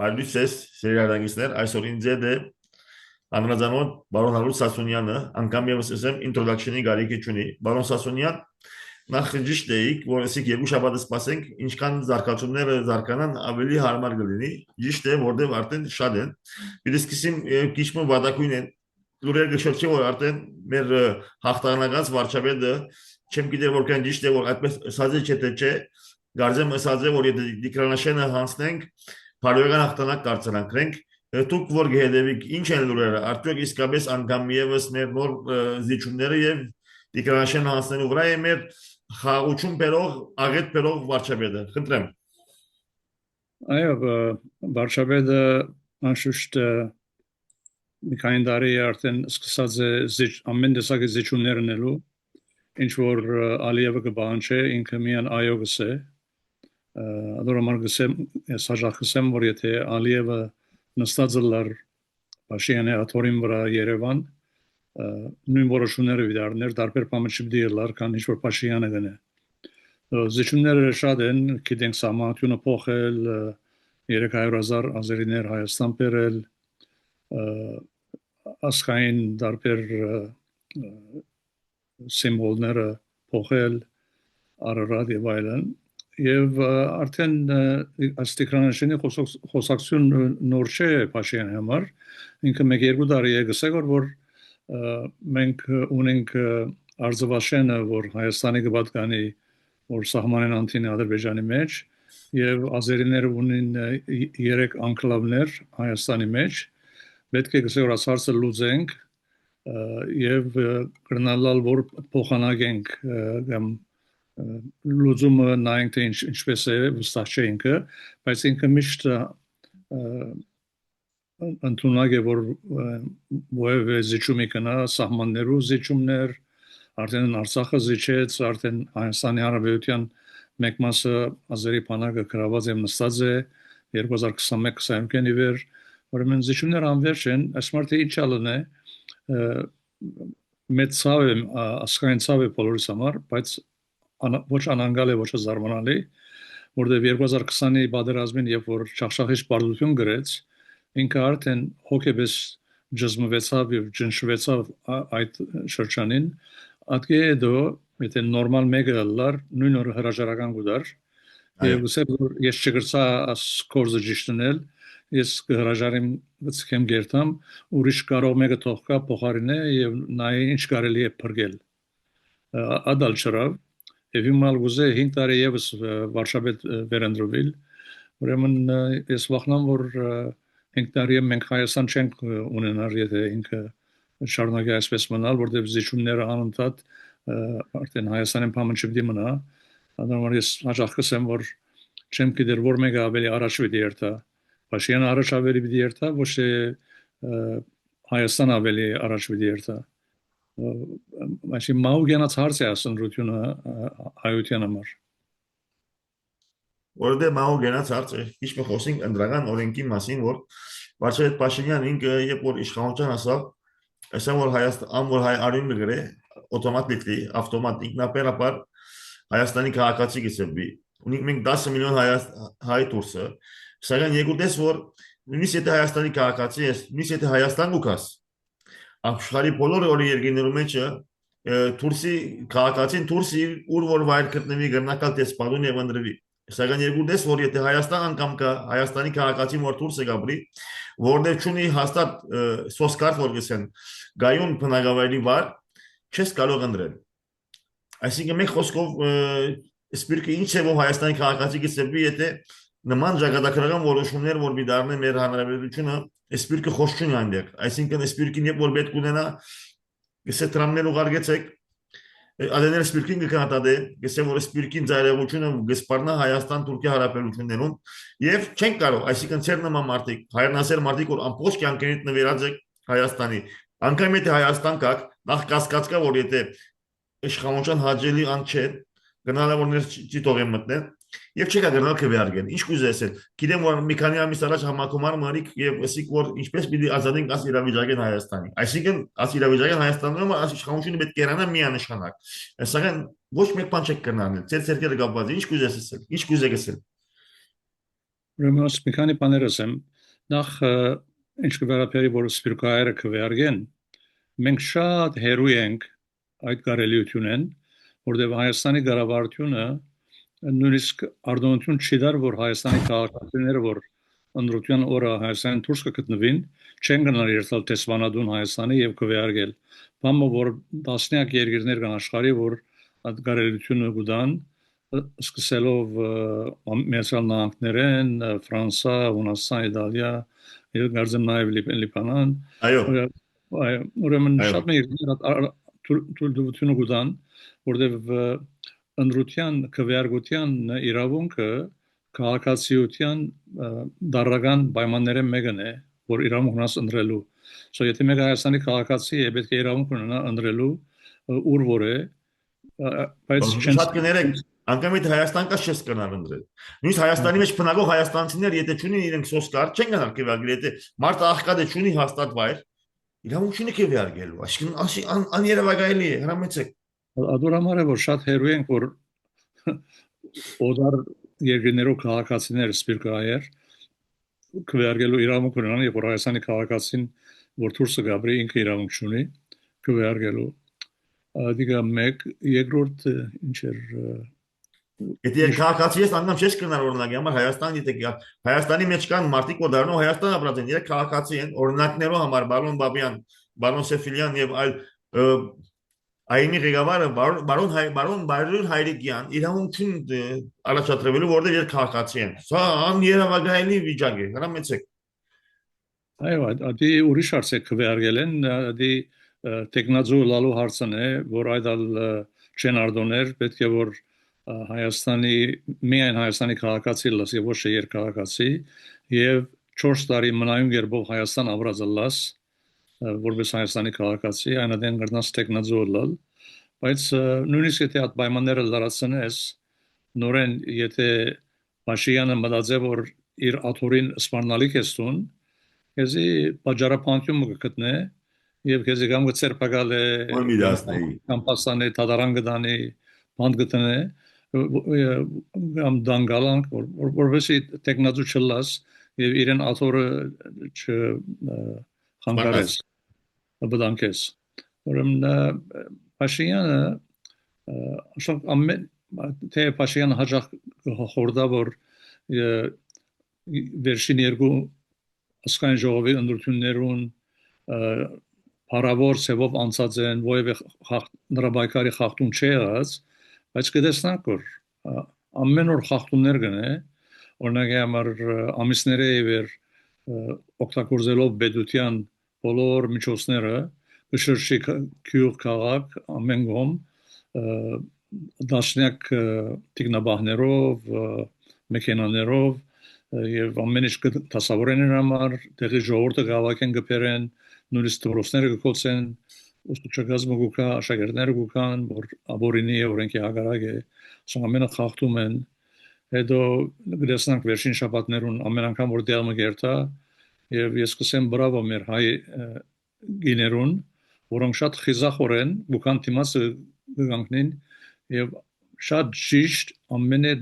Բարդույս սերիալագիստներ այսօր ինձ է դե Անրազանոտ բարոն Հարութ Սասունյանը անգամ եւս ասեմ ինտրոդակշնի գարիքի չունի բարոն Սասունյան նախ ճիշտ էիք որ ասիկ երկու շաբաթ սպասենք ինչքան զարգացումները զարգանան ավելի հարմար կլինի ճիշտ է որտեղ արդեն շատ են պիտի սկսեմ քիչ մը վադակույն են լուրեր գշոցի որ արդեն մեր հաղթանակած վարչապետը չեմ գիտեր որքան ճիշտ է որ այդպես ասած է չէ գարձեմ ասած է որ եթե դիկրանաշենը հանցնենք Բարոյական հաղթանակ կարծրանքրենք դուք որ գեհդեվիկ ինչ են լուրերը արդյոք իսկապես անգամ եւս մեր նոր զիջումները եւ դիկրանաշեն հանցնելու վրա է մեր խաղաղություն բերող աղետ բերող վարչապետը խնդրեմ Այո, վարչապետը անշուշտ մի քանի տարի արդեն սկսած է ամեն տեսակի զիջումներ ունելու, ինչ որ Ալիևը կբանջի ինքը միան այո գսե, Adoromar գսեմ, ես հաջող գսեմ, որ եթե Ալիևը նստած լար Փաշինյանի աթորին վրա Երևան, նույն որոշումները վիդարներ դարբեր պամրջի լար, քան ինչ որ Փաշինյանը գնե։ Զիջումները շատ են, գիտենք սահմանությունը փոխել 300,000 ազերիներ Հայաստան բերել, ասկային դարբեր սիմվոլները փոխել, Արարատ եւ այլն։ Եվ արդեն աստիքրանաշենի խոսակցություն նոր չէ Փաշինյանի համար, ինքը մեկ-երկու տարի է գսել որ մենք ունենք արձվաշենը, որ Հայաստանի կպատկանի, որ սահմանեն անտին Ադրբեջանի մեջ, եւ ազերիները ունեն 3 անկլավներ Հայաստանի մեջ, պետք է գսել որ ասարսը լուծենք եւ կրնալալ որ փոխանակենք կամ լուծումը նայենք թե ինչպես է վստահ չէ ինքը, բայց ինքը միշտ ընդունակ է որ ովև զիջումի կնա սահմաններու զիջումներ, արդեն Արցախը զիջեց, արդեն Հայաստանի Հանրապետության մեկ մասը ազերի բանակը գրաված եւ նստած է 2021-22-ի վեր, ուրեմն զիջումները անverջ են, ասմարտը ինչ ալն է մեծ ցավ է ասկային ցավ է բոլորիս համար, բայց ոչ անանգալ է ոչ զարմանալի, որտեղ 2020-ի պատերազմին երբ որ Շախշախիչ բարդություն գրեց, ինքը արդեն հոգեբես ջզմվեցավ եւ ջնշվեցավ այդ շրջանին, ատկե դո եթե նորմալ մեկը լար նույն օր հրաժարական գուդար եւ ուսել որ ես չգրծա աս կորզը ճիշտնել ես հրաժարեմ ցկեմ գերտամ ուրիշ կարող մեկը թողկա փոխարինե եւ նայ ինչ կարելի է փրկել ադալ չրավ եւ հիմա գուզե 5 տարի եւս վարշավետ վերընտրվել ուրեմն ես վախնամ որ 5 տարի մենք Հայաստան չենք ունենալ եթե ինքը շարունակի այսպես մնալ որտեղ զիջումները անընդհատ արդեն Հայաստանին փամնջի մնա Adamlar ես հաջող կսեմ որ չեմ գիտեր որ մեկը ավելի առաջ պիտի երթա Փաշինյանը առաջ ավելի պիտի երթա ոչ թե Հայաստան ավելի առաջ պիտի երթա Այսի մաուգենաց հարց է ասնրությունը հայության համար որտեղ մաուգենաց հարց է ինչ մի խոսենք ընդրական օրենքի մասին որ վարչապետ Փաշինյանն ինքը երբ որ իշխանության ասավ ասա որ Հայաստան որ հայ արյունը գրե օտոմատիկլի ավտոմատ ինքնաբերաբար Հայաստանի քաղաքացի գսեբի ունենք մենք 10 միլիոն հայ դուրսը սակայն երկուտես որ նույնիսկ եթե Հայաստանի քաղաքացի ես նույնիսկ եթե Հայաստան ուկաս աշխարհի բոլոր օրի երկիներու մեջ դուրսի քաղաքացին դուրսի ուր որ վայր գտնվի գրնակալ տեսփանուն եւ ընդրվի սակայն երկուտես որ եթե Հայաստան անգամ կա Հայաստանի քաղաքացին որ դուրս է գաբրի որներ չունի հաստատ սոսկարտ որ գսեն գայուն բնակավայրի վար չես կարող ընդրել Այսինքն մենք խոսքով սպիրկը ինչ է որ Հայաստանի քաղաքացի գսեբի եթե նման ճակատագրական որոշումներ որ մի դառնի մեր հանրապետությունը սպիրկը խոսություն այնտեղ այսինքն սպիրկին երբ որ պետք ունենա գսե տրամներ ուղարկեցեք ադեներ սպիրկին կհատադե գսե որ սպիրկին ծայրեղությունը գսպարնա Հայաստան Թուրքիա հարաբերություններում եւ չեն կարող այսինքն ծեր նման մարդիկ հայրենասեր մարդիկ որ ամբողջ կյանքերից նվիրած եք Հայաստանի անկամ եթե Հայաստան կաք նախ կասկածկա որ եթե իշխանության հաջելի ան չէ գնալը որներ ճիտող եմ մտնել եւ չկա գնալ քվեարկեն ինչ կուզես գիտեմ որ մի քանի ամիս առաջ համակոմար մարիկ եւ ասիկ որ ինչպես պիտի ազատենք աս իրավիճակեն Հայաստանի այսինքն աս իրավիճակեն Հայաստանում աս իշխանությունը պետք է երանա միանշանակ սակայն ոչ մեկ բան չեք կնանել ծեր ցերկերը գապված ինչ կուզես ինչ կուզեք ասել ուրեմն մի քանի բաներ ասեմ։ Նախ ինչ կվերապերի որ սպիրկայերը կվերգեն, մենք շատ հերու ենք այդ կարելիությունեն, որտեղ Հայաստանի ղարավարությունը նույնիսկ արդյունություն չի դար, որ Հայաստանի քաղաքացիները, որ ընդրության օրը Հայաստան դուրս կգտնվին, չեն գնալ երթալ տեսվանադուն Հայաստանի եւ կվերգել։ Բամը որ տասնյակ երկրներ կան աշխարհի, որ այդ կարելիությունը գուտան, սկսելով Միացյալ Նահանգներեն, Ֆրանսա, Հունաստան, Իտալիա, եւ գարձեմ նաեւ Լիբանան, Այո, ուրեմն այո։ շատ մեծ թույլտվությունը գուտան, որտեղ ընդրության քվեարկության իրավունքը քաղաքացիության դարական պայմանները մեկն է, որ իրավունք ունես ընդրելու։ So եթե մեկ Հայաստանի քաղաքացի է, պետք է իրավունք ունենա ընդրելու ուր որ է, բայց չեն Շատ կներեք, անգամ եթե Հայաստան կա չես կնալ ընդրել։ Նույնիսկ Հայաստանի մեջ բնակող հայաստանցիներ, եթե չունեն իրենք սոսկար, չեն գնալ քվեարկել, եթե մարդը աղքատ է, չունի հաստատ վայր, իրավունք չունի քվեարկելու։ Այսինքն աներևակայելի է, հրամեցեք։ Ադոր համար է որ շատ հերու ենք որ օդար երկրներով քաղաքացիներ սպիրկայեր քվեարկելու իրավունք ունենան եւ որ Հայաստանի քաղաքացին որ դուրս գաբրի ինքը իրավունք ունի քվեարկելու դիգա մեկ երկրորդ ինչ էր Եթե քաղաքացի ես անգամ չես կնալ օրինակի համար Հայաստան եթե Հայաստանի մեջ կան մարդիկ որ դառնու Հայաստան ապրած են, իրենք քաղաքացի են, օրինակներով համար Բարոն Բաբյան, Բարոն Սեֆիլյան եւ այլ Այնի ղեկավարը բարոն Բարույր Հայրիկյան իրավունք չունի առաջադրվելու որտեղ իր քաղաքացի են։ Սա աներևակայելի վիճակ է, հրամեցեք։ այո ադի ուրիշ հարց է քվեարկել են ադի տեխնազու լալու հարցն է որ այդալ չեն արդոներ պետք է որ Հայաստանի միայն Հայաստանի քաղաքացի լաս եւ ոչ թե երկաղաքացի եւ 4 տարի մնայուն երբով Հայաստան ապրածլաս որպես Հայաստանի քաղաքացի այնադեն գրնաս տեխնազոլալ բայց նույնիսկ եթե այդ պայմանները լարացնես նորեն եթե Փաշինյանը մտածե որ իր աթորին սպառնալիք է ստուն քեզի բաժարապանություն կգտնե եւ քեզի կամ կցերպակալ է Ո՞ր մի դասնեի։ կամ պասանի տադարան գտանի բանդ գտնե կամ դանգալանք որովհետեւ տեխնազու չլաս եւ իրեն աթորը չխանգարես բդանկես ուրեմն Փաշինյանը ասենք ամեն թե Փաշինյանը հաջող խորդա որ վերջին երկու ասկայն ժողովի ընդրություններուն հարավոր սևով անցած են ովևէ նրա բայկարի խախտում չի եղած բայց կտեսնանք որ ամեն օր խախտումներ կնե օրինակ համար ամիսները իվեր օգտագործելով բեդության բոլոր միջոցները շրջի քյուղ քաղաք ամեն գոմ դաշնյակ տեխնաբահներով մեքենաներով եւ ամեն ինչ դասավորեն համար տեղի ժողովուրդը գավակեն գբերեն նույնիսկ դրոսները գկոցեն ուսուցչագազմը գուկա աշակերտները գուկան որ աբորինի օրենքի հագարակ է ասում ամենը խախտում են հետո գտեսնանք վերջին շաբաթներուն ամեն անգամ որ դերմը գերտա եւ ես կսեմ բրավո մեր հայ գիներուն որոնք շատ խիզախորեն գուկան դիմացը գանքնին եւ շատ ճիշտ ամենը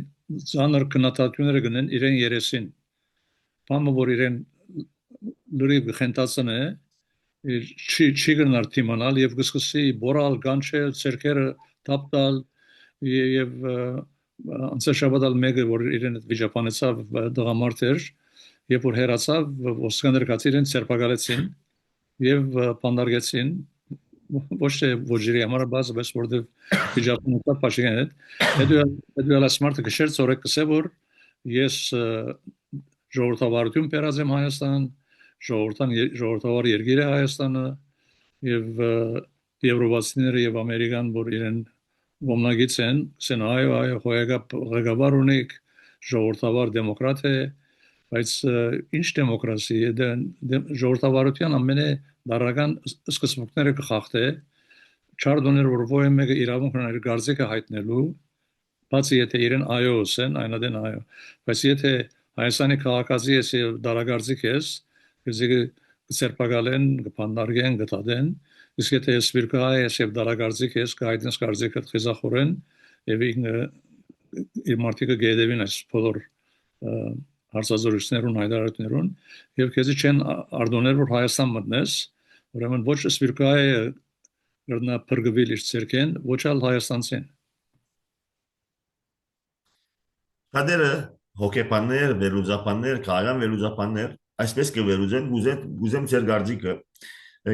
ցաներ կնատատությունները գնեն իրեն երեսին բամը որ իրեն լրիվ խենտացն է չի գնար թիմանալ եւ գսկսի բորալ գանչել ցերկերը տապտալ եւ անցաշաբադալ մեկը որ իրեն վիճապանեցավ դրամարտ էր երբ որ հերացավ ոսկաներ կացիրեն ցերպակալեցին եւ պանդարգեցին ոչ թե ոչիրի համար բազբես որտեղ վիճապանեցավ Փաշինյանը հետո լասմարտը գշեր ծորեք կսե որ ես ժողովրդավարություն բերած եմ Հայաստան ժողովրդավար երկիր է Հայաստանը եւ եվրոպացիները եւ ամերիկան որ իրեն ոմնագից են սեն այո ղեկավար ունիկ ժողովրդավար դեմոկրատ է բայց ինչ դեմոկրասի է ժողովրդավարության ամենը դարական սկզբունքները կխախտե չարդոներ որ ովը մեկը իրավունք ունի իր գարձիկը հայտնելու բացի եթե իրեն այո ասեն այնադեն այո բայց եթե Հայաստանի քաղաքացի ես եւ դարագարձիկ ես քեզի ցերպակալեն կփանդարգեն գտադեն իսկ եթե սպիրկա ես եւ դարագարձիկ ես գայդենս գարձիկը խիզախորեն եւ իր մարտիկը գեդևին այս բոլոր հարցազրույցներուն, հայտարարություններուն եւ քեզի չեն արդոներ որ Հայաստան մտնես, ուրեմն ոչ սպիրկայ գրնա բրգվիլ իր ցերկեն, ոչ ալ Հայաստանցին։ Շատերը հոգեբաններ, վերլուծաբաններ, քաղաքական վերլուծաբաններ այսպես կվերուծեն, գուզեմ ձեր գարձիկը։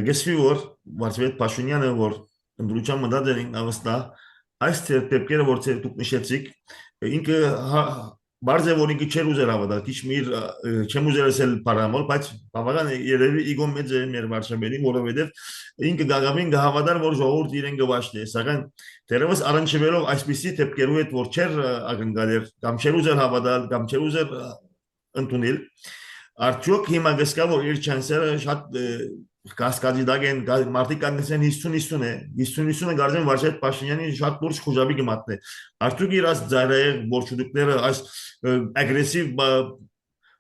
Գեսվի որ Վարդապետ Փաշինյանը որ ընդրության մտած են ավստա այս դեպքերը որ դուք նշեցիք ինքը բարձր որ ինքը չեր ուզել հավատալ քիչ միր չեմ ուզել ասել բարամոլ բայց բավական երևի իգո մեծ է մեր վարշավերին որովհետև ինքը գագավին գհավատար որ ժողովուրդ իրեն գվաշտի սակայն դերևս առնչվելով այսպիսի դեպքերու հետ որ չեր ակնկալեր կամ չեր ուզել հավատալ կամ չեր ուզել ընդունել արդյոք հիմա գսկա որ իր չանսերը շատ կասկադի դագեն մարտի կանգնեցեն 50-50 է 50-50-ը գարձեն Վարդապետ Փաշինյանի շատ դուրս խոժաբի կմատնե արդյոք իր այս ծայրահեղ գործողությունները այս ագրեսիվ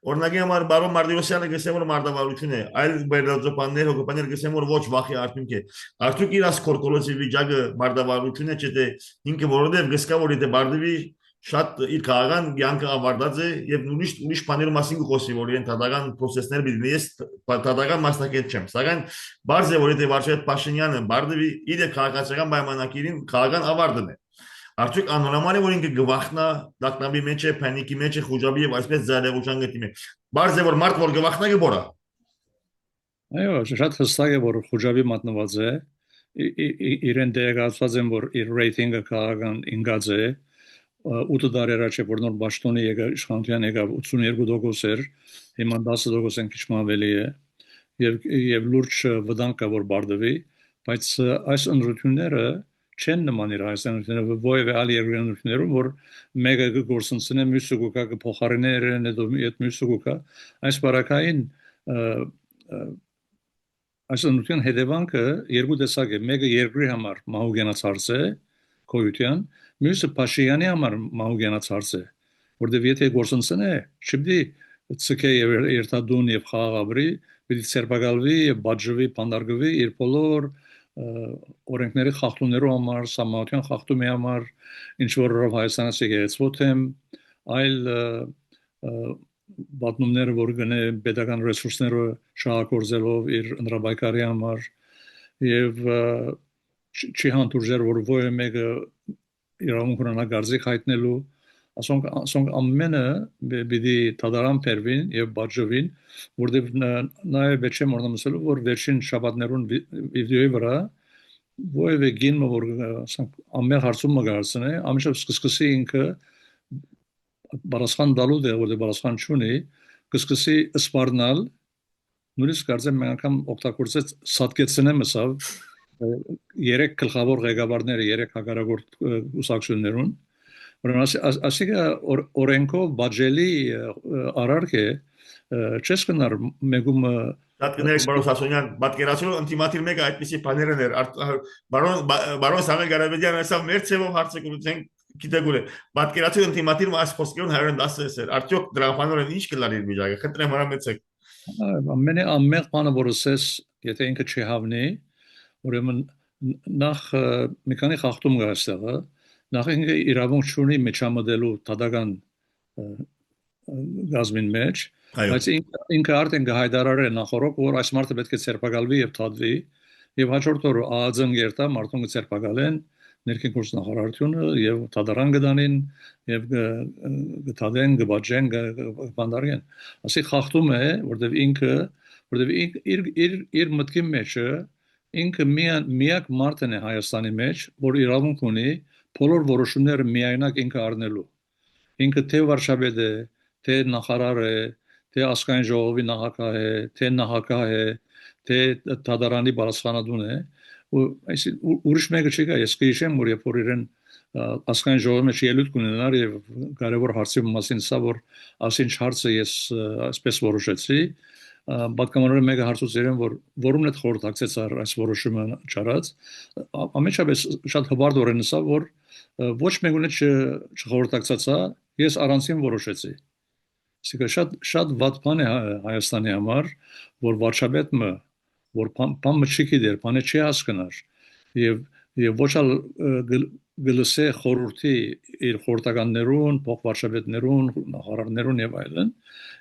օրինակի համար բարոն Մարտիրոսյանը գսեմ որ մարտավարություն է այլ վերլուծաբաններ հոգեբաններ գսեմ որ ոչ վախի արդյունք է արդյոք իր այս կորկոլոցի վիճակը մարտավարություն է չէ ինքը որովհետև գսկա որ եթե բարդվի շատ իր քաղաքական կյանքը ավարտած է եւ ուրիշ բաների մասին կխոսի որ իրեն դատական process-ներ բիզնես ես դատական մասնակից չեմ սակայն բարձ է որ եթե Վարդապետ Փաշինյանը բարդվի իր քաղաքացիական պայմանագիրին քաղաքական ավարտն է արդյոք անորոման է որ ինքը գվախնա դակնաբի մեջ է փանիկի մեջ է խոժաբի եւ այսպես զարեղության գտիմի բարձ է որ մարդ որ գվախնա կբորա այո շատ հստակ է որ խոժաբի մատնված է իրեն դերակացված են որ իր ռեյտինգը քաղաքական ինգած է 8 տարի առաջ որ նոր Պաշտոնի եկավ իշխանության եկավ 82% էր հիմա 10% են քիչ ավելի է եւ լուրջ վտանգ կա որ բարդվի բայց այս ընդրությունները չեն նման իր Հայաստանությունները ովև այլ երկրներում որ մեկը գործընծնե մյուսը կա փոխարիներն հետո այդ մյուսը կա այս բարակային այս ընդրության հետևանքը երկու տեսակ է մեկը երկրի համար մահուգենացած է կոյության մյուսը Փաշինյանի համար մահուգենացած է որտեղ եթե գործընծնե չպետք է ցկե եւ երթադուն եւ խաղաղաբրի պիտի ցերպակալվի եւ բաժվի բանդարգվի իր բոլոր օրենքների խախտումներով համար սահմանության խախտումի համար ինչ որով Հայաստանից եկեցվոտ եմ այլ բատնումները որ գնե pedagogan ռեսուրսները շահագործելով իր ընդրաբայկարի համար եւ չի հանդուրժեր որ ոյ մեկը իրավունք ունենա գարձիկ հայտնելու ասոնք ամենը պիտի դադարան բերվին եւ բաժվին որտեղ նաեւ վերջին մորնամսելու որ վերջին շաբաթներուն վիդեոյի վրա ոյ գին որ ասենք ամեն հարցում մգարցնե ամիշը սկսկսի ինքը բարասխան դալու դեր որ բարասխան չունի սկսկսի սպառնալ նույնիսկ կարծեմ մենք անգամ օգտագործեց սատկեցնեմ ասավ երեք գլխավոր ղեկավարները երեք հակարակորդ ուսակցություններուն ուրեմն ասիկա օրենքով բաժելի արարք է չես կնար մեգում Շատ կներեք բարոն Սասունյան պատկերացրու ինտիմատիվ մեկը այդպիսի բաներն էր բարոն Սամվել Ղարաբեդյանը ասավ մեր ցևով հարցը կլուծենք գիտեգուր է պատկերացրու ինտիմատիվ այս խոսքերուն 110 էր արդյոք դրամապանորեն ինչ կլար իր վիճակը խնդրեմ հրամեցեք ամեն բանը որ ասես եթե ինքը չհավնի ուրեմն նախ մի քանի խախտում կա այստեղը նախ ինքը իրավունք չունի մեջամտելու դատական գազմին մեջ բայց ինքը արդեն կհայտարարի նախորդ որ այս մարդը պետք է ցերպակալվի եւ թադվի եւ հաջորդ օրը ԱԱԾ-ն գերտա մարդուն կցերպակալեն ներքին գործնախարարությունը եւ դատարան կդանին եւ կթադեն կբաժեն կբանդարեն ասի խախտում է որտեւ իր մտքի մեջը ինքը միակ մարդն է Հայաստանի մեջ որ իրավունք ունի բոլոր որոշումները միայնակ ինքը առնելու ինքը թե վարշավետ է թե նախարար է թե ասկային ժողովի նախագահ է թե նախագահ է թե դատարանի բարձրանադուն է ուրիշ մեկը չկա ես կհիշեմ որ երբ որ իրեն ասկային ժողովի մեջ ելույթ կունենար եւ կարեւոր հարցի մասին սա որ ասինչ հարցը ես այսպես որոշեցի պատկամավորը մեկը հարցուց իրեն որ որումն է խորհրդակցեց այս որոշումը չարած ամենաշաբես շատ հբարդորեն ասա որ ոչ մեկունը չխորհրդակցածա ես առանցին որոշեցի Սիկա շատ վատ բան է Հայաստանի համար որ վարչապետը որ բան չի գիտեր բանը չի հասկնար եւ ոչ ալ գլսե խորհրդի իր խորհրդականներուն, փոխվարշավետներուն, նախարարներուն եւ այլն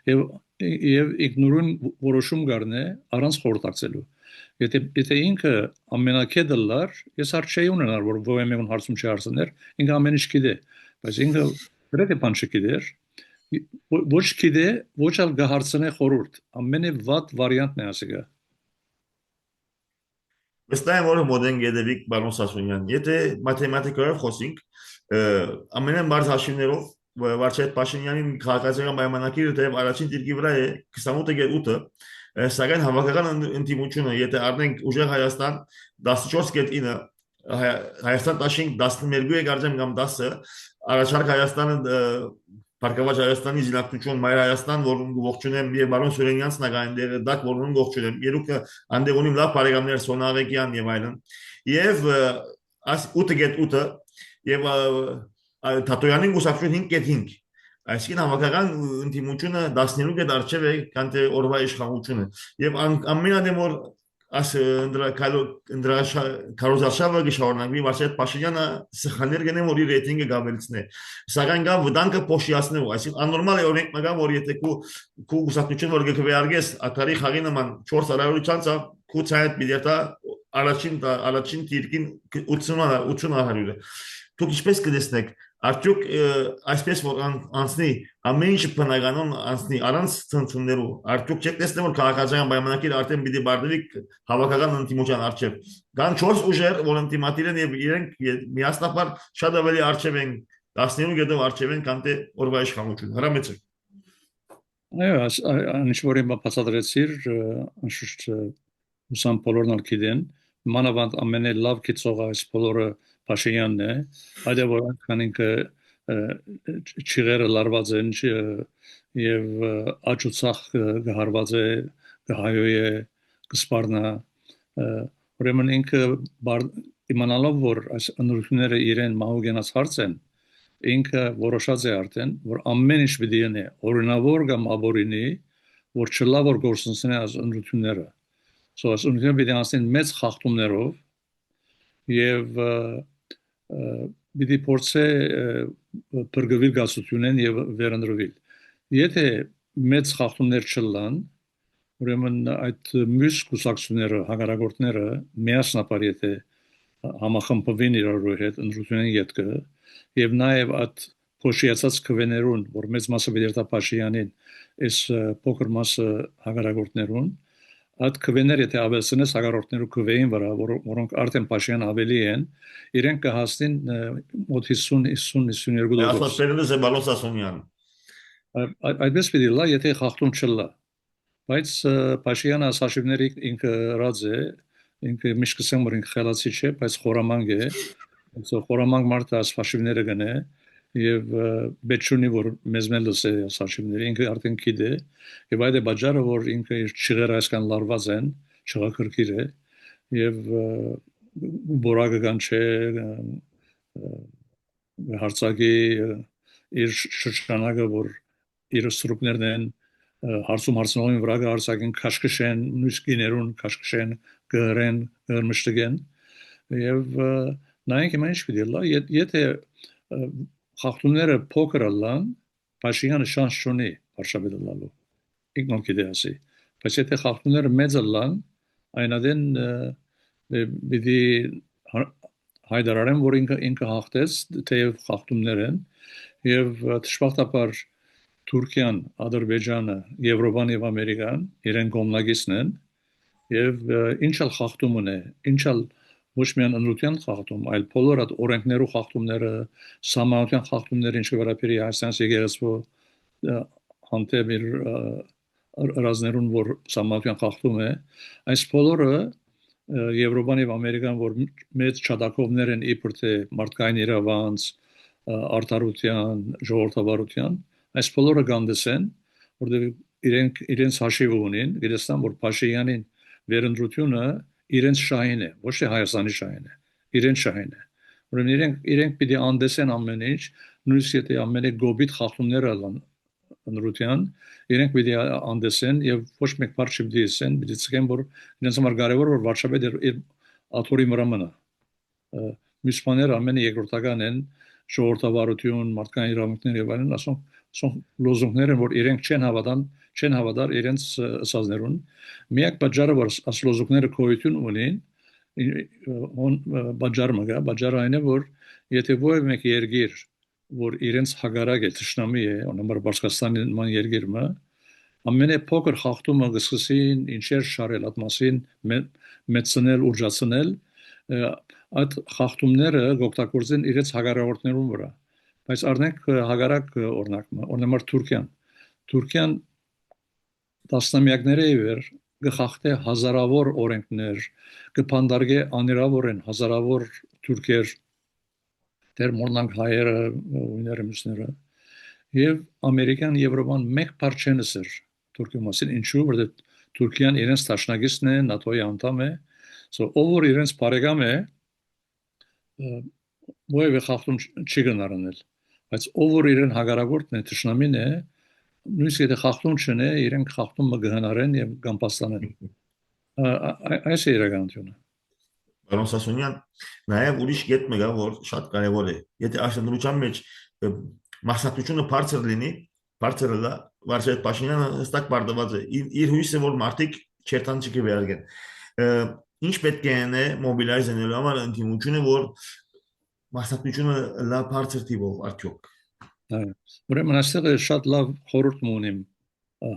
եւ իգնորուն որոշում գարնե առանց խորհրդակցելու։ Եթե ինքը ամենակեդը լար, ես հարց չի ունենար, որ ովեմեն հարցում չի հարցներ, ինքը ամեն ինչ գիտե, բայց ինքը գրեթե բան չգիտեր, ոչ գիտե, ոչ էլ գահարցնե խորհուրդ, ամենը վատ վարիանտն է ասիկա։ Վստահ եմ, որ մոդեն գեդեվիկ բարոն Սասունյան, եթե մաթեմատիկայով խոսենք, ամենեն բարձ հաշիվներով Վարչետ Փաշինյանին քաղաքացիական պայմանագիրը թեև առաջին դիրքի վրա է 28.8, սակայն հավաքական ընդդիմությունը, եթե առնենք ուժեղ Հայաստան 14.9, Հայաստան 15-12 է գարձեմ կամ 10-ը, առաջարկ Հայաստանը Փարգավաճ Հայաստանի զինակցություն Մայր Հայաստան, որում ողջունեմ եւ բարոն Սուրենյանց նագային դերը դակ որում ողջունեմ։ Երուկը անդեղ ունիմ լավ բարեկամներ Սոնավեկյան եւ այլն։ Եվ 8.8 եւ Թաթոյանին գուսակցություն 5.5։ Այսինքն հավաքական ընդդիմությունը 15 դարչև է քան թե օրվա իշխանությունը։ Եվ ամենադեմ որ քարոզարշավը գշարունակվի Վարչետ Փաշինյանը սխալներ գնեմ որ իր ռեյտինգը գավելցնե սակայն գա վտանգը փոշիացնելու այսինքն աննորմալ է օրենք մգամ որ եթե քու գուսակցություն որ գկվեարգես աթարի խաղի նման 4 արարության ցա քու ցայտ միլիարդա առաջին դիրքին 80 հարյուրը դուք ինչպես կտեսնեք արդյոք այսպես որ անցնի ամեն ինչ բնականon անցնի առանց ցնցումներու արդյոք չեք տեսնել որ քաղաքացիական պայմանագիրը արդեն պիտի բարդվի հավաքական ընդդիմության արչև կան 4 ուժեր որ ընդդիմադիր են եւ իրենք միասնաբար շատ ավելի արչև են 19 գետով արչև են քան թե օրվա իշխանություն հրամեցեք այո ինչ որ իմ բացատրեցիր անշուշտ ուսան բոլորն ալքիդեն մանավանդ ամենը լավ կիցողը այս բոլորը Փաշինյանն է այդ է որ քան ինքը չիղերը լարված են եւ աճուցախ գահարված է գահյոյ է կսպարնա ուրեմն ինքը իմանալով որ այս ընդրությունները իրեն մահուգենաց հարց են ինքը որոշած է արդեն որ ամեն ինչ պիտի ունի օրինավոր կամ աբորինի որ չլա որ գործընկերն այս ընդրությունները so այս ընդրությունները պիտի անցնեն մեծ խախտումներով եւ պիտի փորձե բրգվել գասությունեն եւ վերընտրվել եթե մեծ խախտումներ չլան ուրեմն այդ մյուս կուսակցությունները հագարագործները միասնապար եթե համախմբվեն իրար հետ ընդրությունեն յետքը եւ նաեւ այդ փոշիացած քվեներուն որ մեծ մասը դերտա Փաշինյանին այս փոքր մասը հագարագործներուն այդ քվեները եթե ավելցնես հագարորդներու քվեին վրա որոնք արդեն Փաշինյան ավելի են իրենք կհասնեն մոտ 50-52 Ասած պերդը է բալոս ասոնյան այդպես պիտի լա եթե խախտում չլա բայց Փաշինյանը ասաշիվների ինքը ռաձ է ինքը միշտ կսեմ որ ինքը խելացի չէ բայց խորամանկ է խորամանկ մարդը ասաշիվները գնե եւ բեչունի որ մեզ մելս է ասաշիվները ինքը արդեն գիտե եւ այդ է բաժարը որ ինքը իր չղերը այսքան լարված են չղակրկիր է եւ բորակը կան չէ հարցակի իր շրջանակը որ իր սրուպներն են հարցում հարցնողին վրա հարցակին քաշքշեն նույնիսկիներուն քաշքշեն գերեն գերմշտգեն եւ նայենք ինչ պիտի լա եթե խախտումները փոքր լան Փաշինյանը շանս չունի վարշավետալու ինքն գիտի բայց եթե խախտումները մեծ լան այնադեն պիտի հայտարարեմ որ ինքը հաղթեց թեև խախտումներ են եւ դժբախտաբար Թուրքիան, Ադրբեջանը, Եվրոպան եւ Ամերիկան իրեն կողմնակիցն են եւ ինչ էլ խախտում ունի ինչ էլ ոչ միայն ընդրության խախտում, այլ բոլոր այդ օրենքներու խախտումները, սահմանության խախտումները, ինչ վերաբերի Հայաստանից եկեղեցու հանդեպ իր ռազմերուն, որ սահմանության խախտում է, այս բոլորը Եվրոպան եւ Ամերիկան, որ մեծ չադակովներ են իբր թե մարդկային իրավանց, արդարության, ժողովրդավարության, այս բոլորը գանդեսեն, որտեղ իրենց հաշիվը ունին, գիտեսան, որ Փաշինյանին վերընտրությունը իրենց շահին է, ոչ թե Հայաստանի շահին է, իրենց շահին է։ Ուրեմն իրենք պիտի անդեսեն ամեն ինչ, նույնիսկ եթե ամենը գոբիտ խախտումներ ալան ընդրության, իրենք պիտի անդեսեն եւ ոչ մեկ բառ չպիտի ասեն, պիտի ցկեն որ իրենց համար կարեւոր որ վարշավետ իր աթորի վրա մնա։ մյուս բաները ամենը երկրորդական են ժողովրդավարություն, մարդկային իրավունքներ եւ այլն, ասում լոզունգներ են, որ իրենք չեն հավատար իրենց ասածներուն։ Միակ պատճառը, որ աս լոզունգները գոյություն ունեն, բաժարը այն է, որ եթե ով մեկ երկիր, որ իրենց հագարակ է, ճշնամի է, օրինակ Բաշկաստանի նման երկիրը, ամենափոքր խախտումը գսկսին ինչեր շարել այդ մասին մեծնել, ուժացնել, այդ խախտումները գօգտագործեն իրենց հագարավորներուն վրա։ Բայց առնենք հագարակ օրինակը, օրինակ Թուրքիան տասնամյակների վեր գխախտե հազարավոր օրենքներ, կփանդարգե աներավորեն հազարավոր թուրքեր, դեր մոնանք հայերը, ուները մյուսները, եւ Ամերիկան Եվրոպան մեկ բար չեն ասեր Թուրքիի մասին, ինչու, որտեղ Թուրքիան իրենց տաշնագիստն է, ՆԱՏՕ-ի անդամ է, ով որ իրենց բարեկամ է, ովևէ խախտում չի գնարանել, բայց ով որ իրեն հագարագործն է, ճշնամին է, նույնիսկ եթե խախտում չնե, իրենք խախտումը կհնարեն եւ կամպաստանեն։ Այս է իրականությունը։ Պարոն Սասունյան, նաև ուրիշ կետ մեկը, որ շատ կարևոր է։ Եթե աշտարակության մեջ մասնակցությունը բարձր լինի, բարձրը դա Վարշավետ Փաշինյանը հստակ պարտված է։ Իր հույսը, որ մարդիկ չերտան չկվերգեն։ Ինչ պետք է անե մոբիլայզ անելու համար ընդդիմությունը, որ մասնակցությունը լավ բարձր տիպով արդյոք։ Ուրեմն այստեղ շատ լավ խորհուրդ ունեմ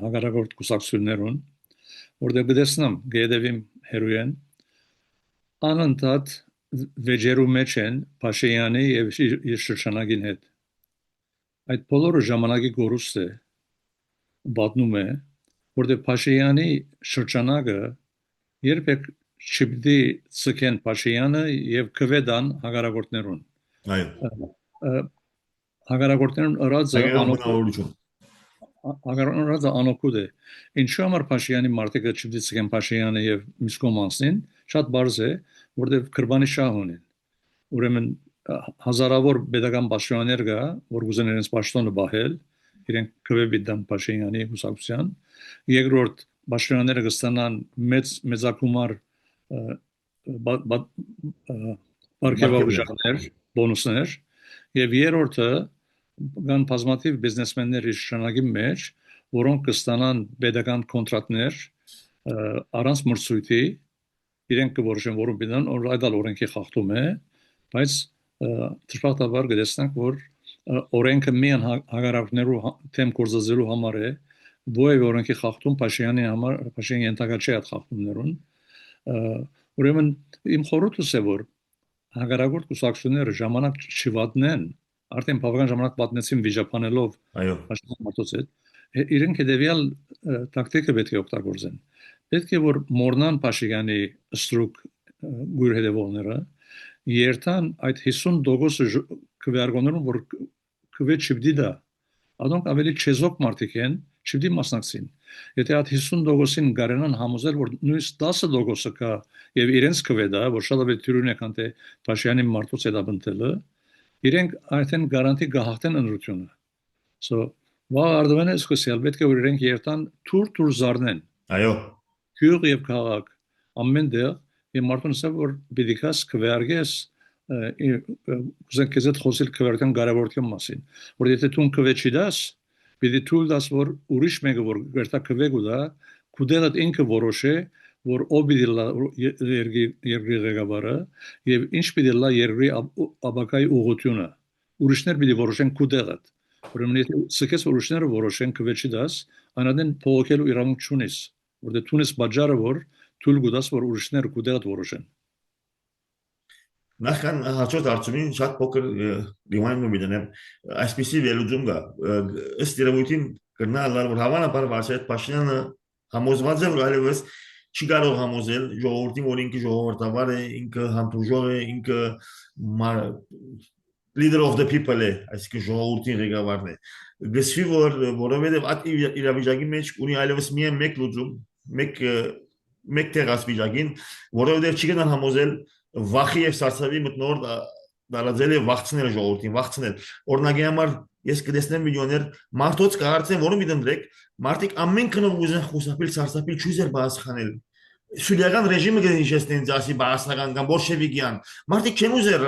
հագարագործ կուսակցություններուն, որտեղ գտեսնամ գեդևիմ հերույեն անընդհատ վեճերու մեջ են Փաշինյանի եւ իր շրջանագին հետ։ Այդ բոլորը ժամանակի գորուստ է, բատնում է, որտեղ Փաշինյանի շրջանագը երբեք չպիտի ցկեն Փաշինյանը եւ կվեդան հագարագործներուն։ Այո։ Հագարագործներուն ըրածը անօգուտ անօգուտ է։ Ինչու համար Փաշինյանի մարդիկը չպիտի ցկեն Փաշինյանը եւ Միսկոմանսին, շատ բարձ է, որտեղ կրբանի շահ ունեն։ Ուրեմն հազարավոր pedagogan պաշտոններ կա, որ ուզեն իրենց պաշտոնը բահել, իրենք կվեդան Փաշինյանի հուսակցության։ Երկրորդ պաշտոնները կստանան մեծակումար բարգեւաուժներ, բոնուսներ, եւ երրորդը կան բազմաթիվ բիզնեսմեններ իշխանագի մեջ, որոնք կստանան pedagogan կոնտրակտներ առանց մրցույթի, իրենք կորոշեն, որոնք բիդան այդալ օրենքի խախտում է, բայց դժբախտաբար կտեսնենք, որ օրենքը միան հագարակներու թեմ կորզածելու համար է, որևէ օրենքի խախտում Փաշինյանի համար, Փաշինյանի ենթակա չէ այդ խախտումներուն։ Ուրեմն իմ խորհուրդս է, որ հագարակորդ կուսակցությունները ժամանակ չվատնեն, արդեն բավական ժամանակ պատնեցին վիճապանելով Փաշինյանի մարդոց հետ, իրենք հետեւյալ տակտիկը պետք է օգտագործեն։ Պետք է որ մորնան Փաշինյանի ստրուկ գույր հետևողները երթան այդ 50% քվեարկոններում, որ քվե չպիտի դա, adonk ավելի չեզոք մարդիկ են, չպիտի մասնակցին։ Եթե այդ 50%-ին գարենան համոզել, որ նույնիսկ 10%-ը կա եւ իրենց քվե դա, որ շատ ավելի թյուրին է, քան թե Փաշինյանի մարդոց հետաբնտելը, իրենք արդեն գարանտի կհաղթեն ընտրությունը։ Վաղ արդեն է սկսել, պետք է որ իրենք երթան թուր զարնեն։ Այո։ Գյուղ եւ քաղաք ամեն տեղ եւ մարդուն ասել որ պիտի կաս քվեարկես ուզենք քեզ խոսել քվեարկան կարևորության մասին որ եթե դու քվե չդաս պիտի թույլ տաս որ ուրիշ մեկը որ գերտա քվե գուտա քուդելը ինքը որոշե որ ով պիտի լա երկրի ղեկավարը եւ ինչ պիտի լա երկրի աբակայի ուղղությունը ուրիշներ պիտի որոշեն քուդելը ուրեմն եթե սկսես ուրիշները որոշեն քվե չդաս անադեն փոխելու իրավունք չունես որտեղ Թունիս բաժարը որ թույլ գուտաս որ ուրիշները կուդեղդ որոշեն։ Նախքան հաջորդ արդյունքին շատ փոքր դիմանում եմ այսպեսի վերլուծում կա ըստ երևույթին կրնալար որ հավանաբար Վարշավետ Փաշինյանը համոզված է որ այլևս չի կարող համոզել ժողովրդին որ ինքը ժողովրդավար է ինքը համտուժող է ինքը leader of the people է այսինքն ժողովրդի ղեկավարն է գսվի որ որովհետև այդ իրավիճակի մեջ ունի այլևս միայն մեկ լուծում մեկ տեղած վիճակին որովհետև չի գնան համոզել վախի եւ սարսավի մտնորդ դարաձել է վախցնել ժողովրդին վախցնել օրինակի համար ես կտեսնեմ միլիոներ մարդոց կարծեն որում իդնդրեք մարդիկ ամեն կնով ուզեն խուսափել սարսափել չուզեր բացխանել Սուրիական ռեժիմը գնիչեցնեն ասի բաասական կամ բոլշևիկյան մարդիկ չեն ուզեր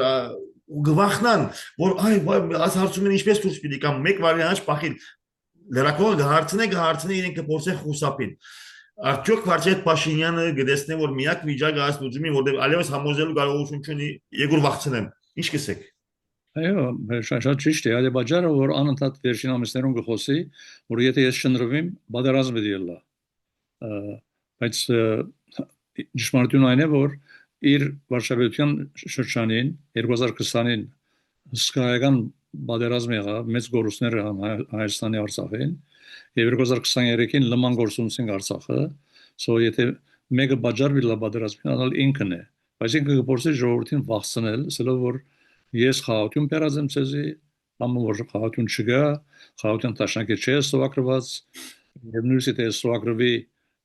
գվախնան որ այս հարցումն ինչպես դուրս պիտի կամ մեկ վարիանտ պախիլ լրակողը գահարցնե իրեն կփորձեն խուսափին արդյոք Վարչետ Փաշինյանը գտեսնե որ միակ վիճակը այս լուծումի որտեղ allևս համոզելու կարողություն չունի Եգոր վախցնեմ ինչ կսեք Այո, շատ ճիշտ է, այլ բաժարը որ անընդհատ վերջին ամիսներուն կխոսի, որ եթե ես շնորհվեմ, բادرազմ է դիլա։ Բայց ճշմարտությունը այն է, որ իր վարշավետության շրջանին 2020-ին հսկայական բادرազմ եղավ, մեծ գործներ եղան Հայաստանի Արցախին, եւ 2023-ին լման գործունեություն Արցախը, so եթե մեկը բաժար վիլա բادرազմին անալ ինքն է, բայց ինքը կփորձի ժողովրդին վախցնել, ասելով որ ես խաղաղություն բերած եմ ցեզի, ամեն որ խաղաղություն չկա, խաղաղության տաշնակի չէ սովակրված, եւ նույնիսկ եթե սովակրվի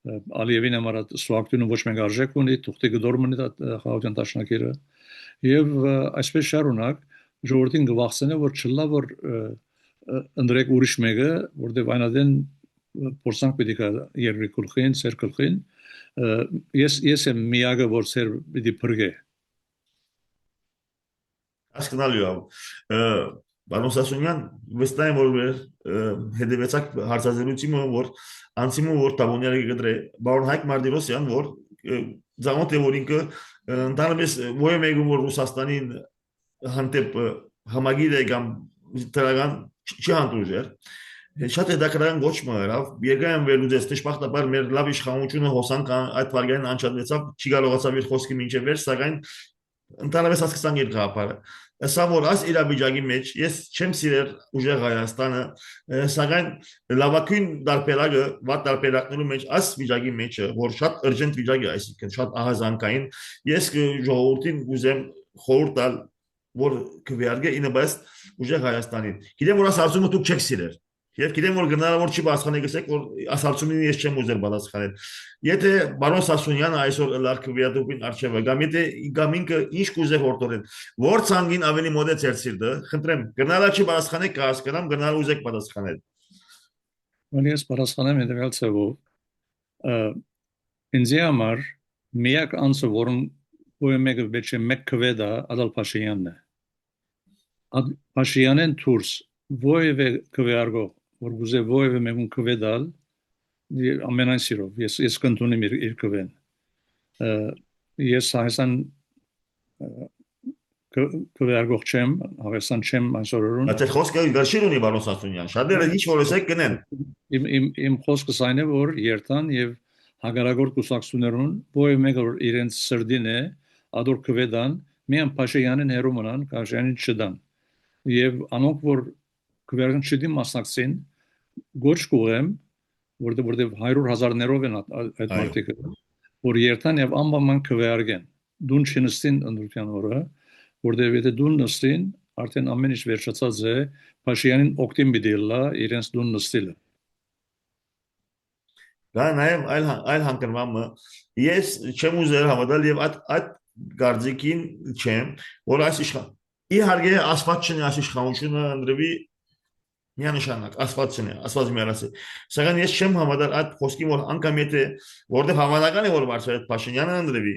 Ալիևին համար սովակությունը ոչ մեկ արժեք ունի, թուղթի գդորմնի խաղաղության տաշնակիրը, եւ այսպես շարունակ ժողովրդին գվախցնե որ չլա որ ընդրեք ուրիշ մեկը, որտեղ այնադեն փորձանք պետք է երկրի գլխին, ծեր գլխին, ես եմ միակը որ ծեր պիտի բրգե հասկանալի է Պարոն Սասունյան վստահ եմ որ հետևեցակ հարցազրույցի որ անցիմը որ տաբոնյալը գդրե բարոն Հայկ Մարտիրոսյան որ ցանոթ է որ ինքը ընդհանրապես ո՞յ մեկը որ Ռուսաստանին հանդեպ համագիր է կամ դրական չի հանդուրժեր շատ հետաքրքրական գոչմը եղավ երկայն վերլուծես դժբախտաբար մեր լավ իշխանությունը հոսանք այդ վարգային անջատվեցավ չի կարողացավ իր խոսքը մինչև վերջ սակայն ընդհանրապես հասկացան իր գաղափարը Սա որ այս իրավիճակի մեջ ես չեմ սիրել ուժեղ Հայաստանը սակայն լավագույն դարբերակը վատ դարբերակներու մեջ այս վիճակի մեջը որ շատ urgent վիճակ է այսինքն շատ ահազանգային ես ժողովրդին ուզեմ խորհուրդ տալ որ քվեարկե ինը բայց ուժեղ Հայաստանին գիտեմ որ այս հարցումը դուք չեք սիրել Եվ գիտեմ որ գնալավոր չի բացխանեք գսեք որ ասարցումին ես չեմ ուզել բացխանել Եթե բարոն Սասունյանը այսօր լարքվիադուկին արչեվը կամ եթե գամինքը ինչ կուզե հորտորեն որ ցանգին ավելի մոտ է ծեր սիրտը խնդրեմ գնալա չի բացխանեք կհասկանամ գնալ ուզեք բացխանել Ոնց ես բացխանեմ հետեւյալ ցավով ինձ համար միակ անձը որն ո՞յ մեկը վեճե մեկ քվեդա Ադալ Փաշինյանն է Փաշինյանն դուրս ո՞յ քվեարկո որ գուզե ո՞յ մեկուն քվեդալ ամենայն սիրով ես կընդունեմ իր քվեն ես Հայաստան քվեարկող չեմ Հայաստան չեմ այսօրուն Այդ խոսքը գրշիր ունի բարոն Սասունյան շատերը ինչ որ ասեք գնեն իմ խոսքս այն է որ երթան եւ հագարագործ կուսակցություններուն ո՞յ մեկը որ իրենց սրդին է ադոր քվեդան միան Փաշինյանին հերո մնան Փաշինյանին չդան եւ անոնք որ քվեարկան չդի մասնակցին գոչ կուղեմ որտեղ 100,000-ներով են այդ մարդիկը որ երթան եւ անբանման քվեարկեն դուն չնստին ընդրության օրը որտեղ եթե դուն նստին արդեն ամեն ինչ վերջացած է Փաշինյանին օգտին բիդելա իրենց դուն նստելը Դա նաեւ այլ հանգրվամը ես չեմ ուզել հավատալ եւ այդ գարձիկին չեմ որ այս իշխան իհարկե ասված չնի այս իշխանությունը ընդրվի Միանշանակ ասված մի արասի սակայն ես չեմ հավատալ այդ խոսքին որ անգամ եթե որտեղ հավանական է որ Վարշավետ Փաշինյանը ընդրվի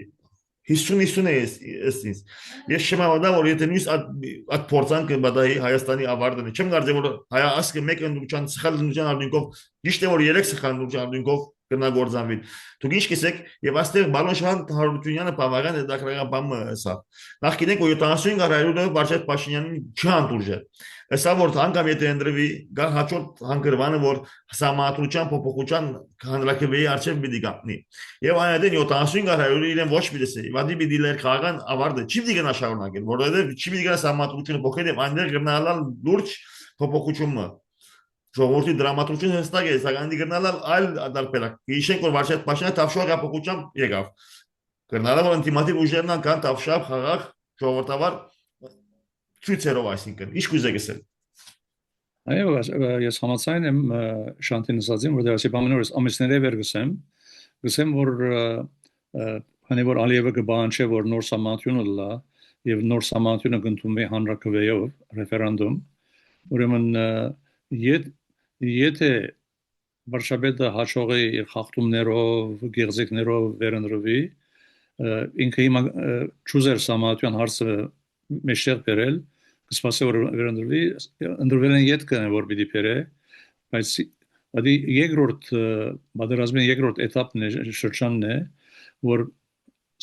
50-50 է ես ես չեմ հավատալ որ եթե նույնիսկ այդ փորձանքը բադայի Հայաստանի ավարտն է չեմ կարծեմ որ հայաստանը մեկ ընդրության սխալ ընդրության արդյունքով ճիշտ է որ 3 սխալ ընդրության արդյունքով կնագործանվի դուք ինչ կսեք եւ այստեղ Բալոշան Հարությունյանը բավական հետաքրքրական բան սա նախ գիտենք որ 75%-ը Վարշավետ Փաշինյանին չհանդուրժել Սա որ անգամ եթե ընդրվի գա հաջորդ հանգրվանը որ համատրության փոփոխության հանրակրվեի արժեվ պիտի գտնի եւ այնադեն 75%-ը իրեն ոչ մի դեսի վադի պիտի լեր քաղաքան ավարտը չի պիտի գնա շարունակել որովհետեւ չի պիտի գնա համատրությունը փոխել եւ այնտեղ գնալալ լուրջ փոփոխությունը ժողովրդի դրամատուրգիան հստակ է սակայն գնալալ այլ դարբերակ հիշենք որ Վարշավետ Փաշինյանը տավշող փոփոխությամբ եկավ գնալալ որ ինտիմատիվ ուժերն կան տավշապ խաղաղ ժողովրդավար Ցույցերով այսինքն ինչ կուզեք ասել Այո ես համաձայն եմ Շանտին ասածին որ դասի բանորս ամիսները վեր գսեմ որ քանի որ Ալիևը կբանչե որ նոր համատյունը լա եւ նոր համատյունը կընդունվի հանրակրվեով ռեֆերենդում ուրեմն եթե վարչապետը հաջողի իր խախտումներով, գեղձիկներով վերընտրվի, ինքը հիմա ճուզեր սահմանության հարցը մեջտեղ բերել, կսպասի որ վերընտրվի, ընտրվել են ետքը որ պիտի բերե, բայց Ադի երկրորդ պատերազմի երկրորդ էտապն է շրջանն է, որ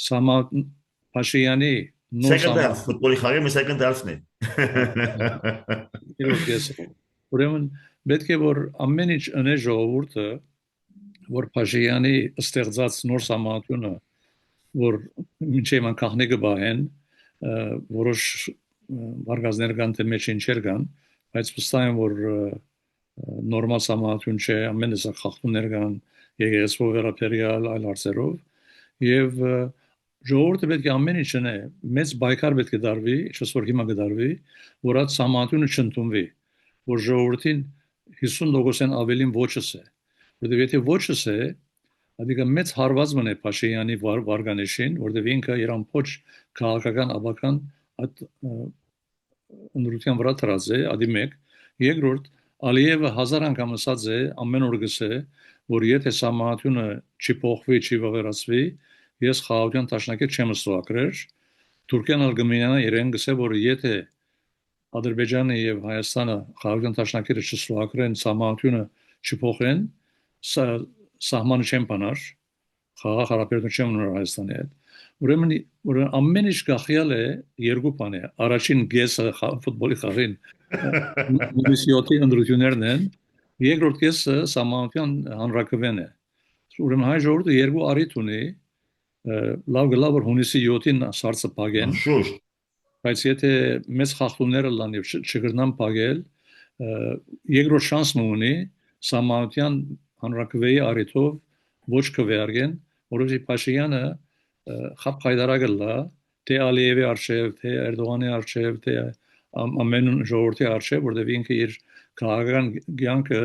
Սամա Փաշինյանի նոր Second half, ֆուտբոլի խաղի մի second half-ն է։ Երրորդ կեսը։ Ուրեմն պետք է որ ամեն ինչ ընե ժողովուրդը, որ Փաշինյանի ստեղծած նոր սահմանությունը, որ մինչև անկախնի կբահեն, որոշ վարգազներ կան թե մեջ ինչեր կան, բայց վստահ եմ որ նորմալ սահմանություն չէ, ամեն դեսակ խախտումներ կան եկեղեցու վերաբերյալ այլ հարցերով եւ ժողովուրդը պետք է ամեն ինչ անե, մեծ բայկար պետք է դարվի, ինչպես որ հիմա կդարվի, որ այդ սահմանությունը չընդունվի, որ ժողովրդին 50%-ն ավելին ոչս է, որովհետեւ եթե ոչս է, ադիգա մեծ հարված մնե Փաշինյանի վարգանիշին, որովհետեւ ինքը իր ամբողջ քաղաքական աբական այդ ընդրության վրա դրած է, ադի մեկ, երկրորդ Ալիևը հազար անգամ ասած է, ամեն օր գսե, որ եթե սահմանությունը չի փոխվի, չի վավերացվի, ես խաղաղության տաշնակետ չեմ ստուակրեր, Թուրքիան ալգմինյանա իրեն գսե, որ եթե Ադրբեջանը եւ Հայաստանը խաղաղության տաշնակետը չստուակրեն, սահմանությունը չփոխեն, սահմանը չեն բանար, խաղաղ հարաբերություն չեն ունենալ Հայաստանի հետ։ Ուրեմն ամեն ինչ գախյալ է երկու բան է, առաջին գեսը ֆուտբոլի խաղին Միսիոտի ընդրություններն են, երկրորդ կեսը սահմանության հանրակրվեն է։ Ուրեմն հայ ժողովուրդը երկու առիթ ունի, լավ գլավ որ հունիսի 7-ին սարսը փակեն, բայց եթե մեծ խախտումները լան եւ չգրնան փակել, երկրորդ շանսը ունի սահմանության հանրակրվեի առիթով ոչ կվերգեն, որովհետեւ Փաշինյանը խապ հայդարագլա թե Ալիևի արշև, թե Էրդողանի արշև, թե ամեն ժողովրդի արշև, որտեղ ինքը իր քաղաքական կյանքը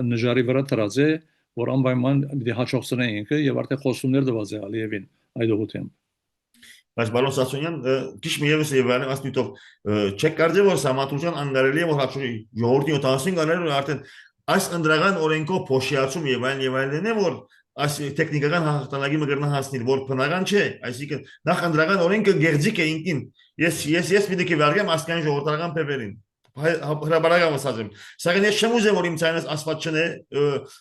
նժարի վրա դրած է, որ անպայման պիտի հաջողցնեն ինքը եւ արդեն խոսումներ տված է Ալիևին այդ ուղղությամբ։ Բայց բարոն Սասունյան, քիչ միևս Եվրոպայում ասնիտով չեք կարծի որ համատուրքյան անգարելի է որ հաջողի ժողովրդի 75 աներու արդեն այս ընդրական օրենքով փոշիացում եւ այլն է որ այս տեխնիկական հաղթանակի մգրնա հասնել որ բնական չէ, այսինքն նախ ընդրական օրենքը գեղձիկ է ինքին։ Ես պիտի կվարգեմ ասկան ժողովրդական փեվերին։ Հրաբարական ասածեմ։ Սակայն ես չեմ ուզում որ իմ ցայնս ասված չնե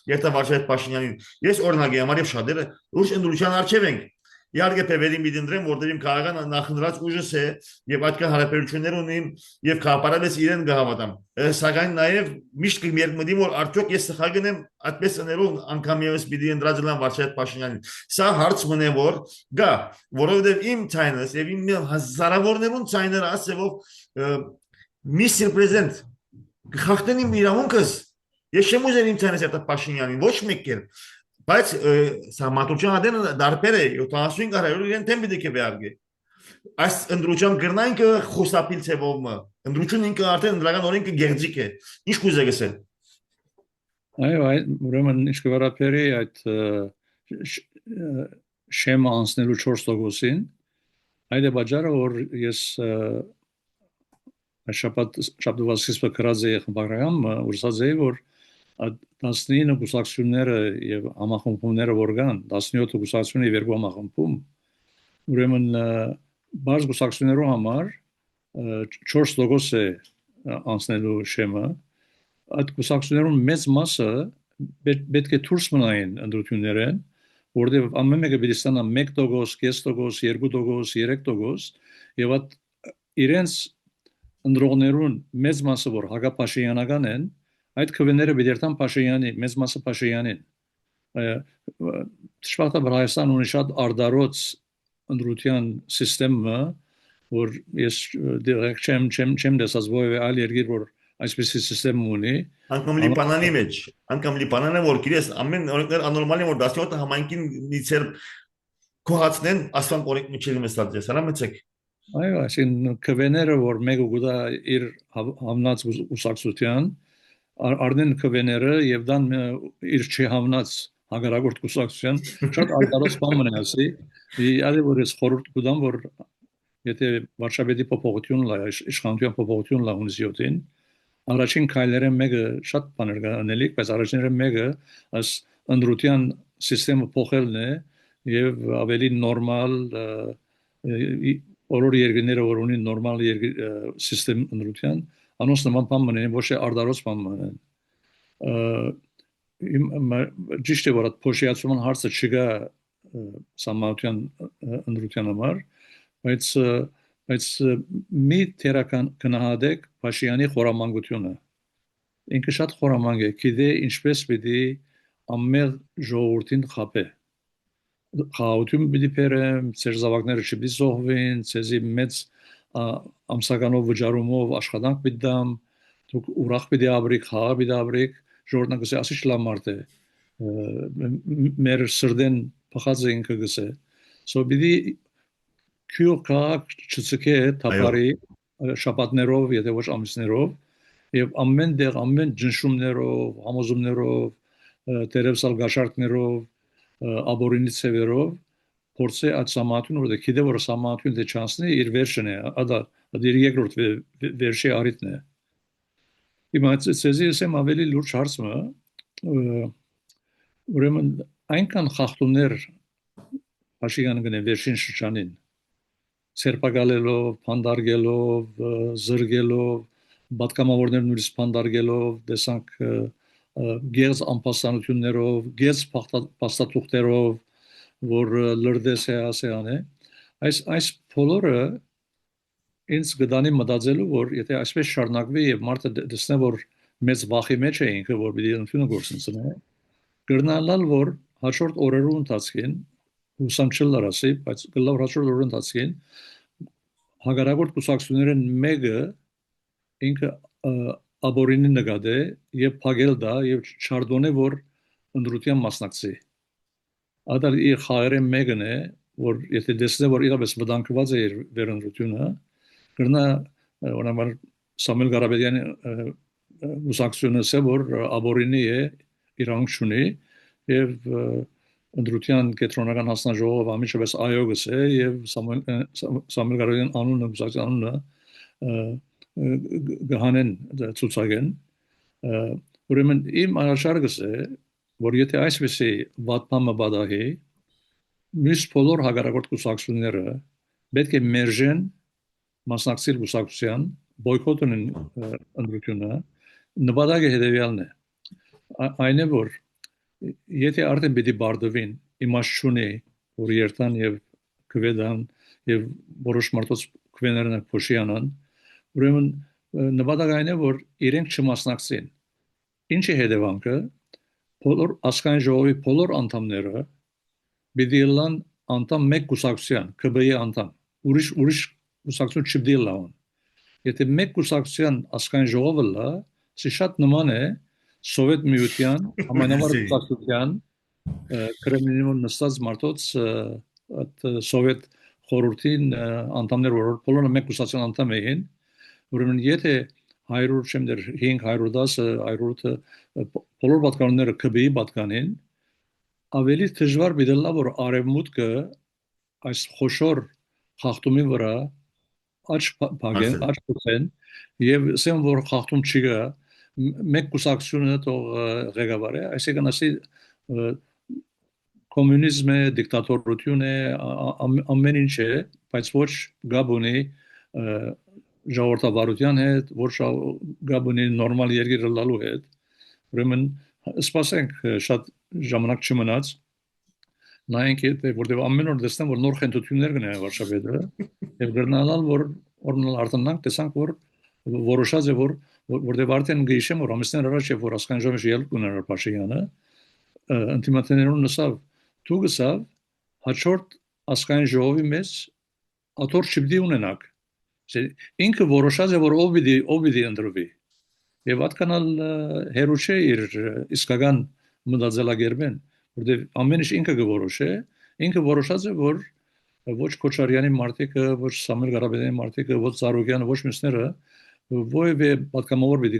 երթավարժ Փաշինյանին։ Ես օրինակ եմ արիվ շատերը ուշ ընդրության արժև ենք։ Իհարկե փեվերին մի դնդրեմ որտեղ իմ քաղաքական նախընտրած ուժս է եւ այդքան հարաբերություններ ունիմ եւ քաղաքապարավես իրեն գահավատամ սակայն նաեւ միշտ կմերմդիմ որ արդյոք ես սխալ գնեմ այդպես աներով անգամ եւս պիտի ընդրածլան Վարչապետ Փաշինյանին սա հարց մնե որ գա որովհետեւ իմ ցայնս եւ իմ հազարավորներուն ցայները ասեվով միս ռեպրեզենտ գախտեն իմ իրավունքս ես չեմ ուզում իմ ցայնս այդ Փաշինյանին ոչ մեկ բայց սահմանության adեն դարբեր է 75 հարյուր իրեն թեմպի դիքը վերգե այս ընդրության գրնայինքը խոստապիլ ցևով ընդրություն ինքը արդեն ընդրական օրենքը գեղձիկ է ինչ կուզեք ասել այո ուրեմն ինչ կվարապերի այդ շեմը անցնելու 4%-ին այդ է բաժարը որ ես շաբաթ սկիզբը գրած էի խմբագրականը ուրսած էի որ 19 գուսակցությունները եւ համախմբումները որ կան 17 գուսակցությունների երկու համախմբում ուրեմն բաց գուսակցություններու համար 4% է անցնելու շեմը այդ գուսակցություններուն մեծ մասը պետք է դուրս մնային ընդրություններեն որտեղ ամեն մեկը պիտի ստանա 1%, 2%, 3% եւ այդ իրենց ընդրողներուն մեծ մասը որ հակապաշինյանական են այդ քվեները բիդերտան Փաշինյանի մեծ մասը Փաշինյանին Շվարթաբար Հայաստան ունի շատ արդարոց ընդրության համակարգը որ ես դերեք չեմ դասած որևէ այլ երկիր որ այսպիսի համակարգ ունի անկամ Լիբանանի մեջ անկամ Լիբանանը որ գիրես ամեն օրենքներ աննորմալ են որ 17 համայնքին նիցեր կողացնեն ասան օրենք միջել մստած է սարամեցեք այո այսին քվեները որ մեկը գուտա իր համնած ուսակցության Արդեն քվեները եւ դան իր չհավնած հագարագորտ կուսակցության շատ արդարոց բան մնացի իհարկե որ ես խորհուրդ կտամ որ եթե վարշավետի փոփոխություն լա իշխանության փոփոխություն լա հունիսի 7-ին առաջին քայլերը մեկը շատ բաներ կանելիք, բայց առաջինը մեկը այս ընդրության համակարգը փոխելն է եւ ավելի նորմալ բոլոր երկրները որ ունին նորմալ համակարգ ընդրության անոնց նման բան մնեն ոչ թե արդարոց բան մնեն ճիշտ է որ այդ փոշիացման հարցը չկա սահմանության ընդրության համար բայց մի թերական գնահատեք Փաշինյանի խորամանկությունը ինքը շատ խորամանկ է գիտե ինչպես պիտի ամեն ժողովրդին խաբե խաղաղություն պիտի բերեմ ծեր զավակները չպիտի զոհվեն ցեզի մեծ ամսականով վճարումով աշխատանք պիտի դամ դուք ուրախ պիտի ապրեք խաղաղ պիտի ապրեք ժողովուրդը գսե ասի շլա մարդ է մեր սրդեն փախած է ինքը գսե so պիտի քյու քաղաք չծկե թափարի շաբաթներով եթե ոչ ամիսներով եւ ամեն դեղ ամեն ճնշումներով համոզումներով տերևսալ գաշարքներով աբորինի ծևերով փորձե այդ սահմանությունը որ գիտե որ սահմանությունը դե չանցնի իր վերջն է դա իր երկրորդ վերջի արիտն է հիմա ցեզի ասեմ ավելի լուրջ հարցը ուրեմն այնքան խախտումներ Փաշինյանը գնե վերջին շրջանին սերպակալելով, փանդարգելով, զրգելով, պատգամավորներ նույնիսկ փանդարգելով, դեսանք գերզ անպաստանություններով, գերզ փաստաթուղթերով, որ լրդես է ասեան է, այս բոլորը ինձ գտանի մտածելու, որ եթե այսպես շարունակվի եւ մարդը դեսնե, որ մեծ վախի մեջ է ինքը, որ պիտի ընդունը գործընծնե, կրնալալ, որ հաջորդ օրերու ընթացքին հուսամ չլարասի, բայց գլավ հաջորդ օրերու ընթացքին հագարագորդ կուսակցություններն մեկը ինքը աբորինի նկատե եւ փագել դա եւ չարդոնե որ ընդրության մասնակցի ադալ իր խաղերը մեկն է որ եթե դեսնե որ իրապես վտանգված է վերընդրությունը կրնա օրինակ Սամվել Ղարաբեդյանի կուսակցությունը ասել որ աբորինի է իրանք ունի եւ ընդրության կենտրոնական հանձնաժողովը ամիջապես այո գսե եւ Սամվել Ղարաբեդյան անունը գուսակցության գահանեն ցուցակեն ուրեմն իմ առաջարկս է որ եթե այսպեսի վատմամը բադահի մյուս բոլոր հագարակորդ կուսակցությունները պետք է մերժեն մասնակցել կուսակցության բոյկոտն ընդրությունը նպատակը հետևյալն է այն է որ եթե արդեն պիտի բարդվին իմաստ չունի որ երթան եւ կվեդան եւ որոշ մարդոց կվեներն փոշիանան ուրեմն նպատակը այն է որ իրենք չմասնակցեն ինչի հետևանքը բոլոր ասկային ժողովի բոլոր անդամները պիտի լան անդամ մեկ կուսակցության ԿԲ-ի անդամ ուրիշ կուսակցություն չպիտի լան եթե մեկ կուսակցության ասկային ժողովը լա շատ նման է Սովետ միության համանավար կուսակցության Կրեմլինում նստած մարդոց սովետ խորհրդին անդամներ որ բոլորը մեկ կուսակցության անդամ էին ուրեմն եթե 100 չեմ դեր 510 100-ը բոլոր պատկանները ԿԲ-ի պատկանին ավելի դժվար բիդելա որ արևմուտքը այս խոշոր խախտումի վրա աչ փագեն աչ փոխեն եւ ասեմ որ խախտում չի գա մեկ կուսակցությունը թող ղեկավար է այսինքն ասի կոմունիզմ է դիկտատորություն է ամեն ինչ է բայց ոչ գաբունի ժողովրդավարության հետ ոչ գաբունի նորմալ երկիրը լալու հետ ուրեմն սպասենք շատ ժամանակ չմնաց նայենք որտեղ ամեն օր տեսնեմ որ նոր խնդիրներ կնեն Վարշավեդը եւ գրնալալ որ օրնալ արտանանք տեսանք որ որոշած է որտեղ արդեն գիշեմ որ ամիսներ առաջ է որ ասկան ժողովի ելք ուներ Փաշինյանը ինտիմատներուն նսավ դու գսավ հաջորդ ասկային ժողովի մեջ աթոր չպիտի ունենակ ինքը որոշած է որ ով պիտի ընդրվի եւ այդքանալ հերոչ է իր իսկական մտածելակերպեն որտեղ ամեն ինչ ինքը կորոշե ինքը որոշած է որ ոչ Քոչարյանի մարտիկը ոչ Սամվել Ղարաբեդյանի մարտիկը ոչ Ծառուկյանը ոչ մյուսները ովևէ պատգամավոր պիտի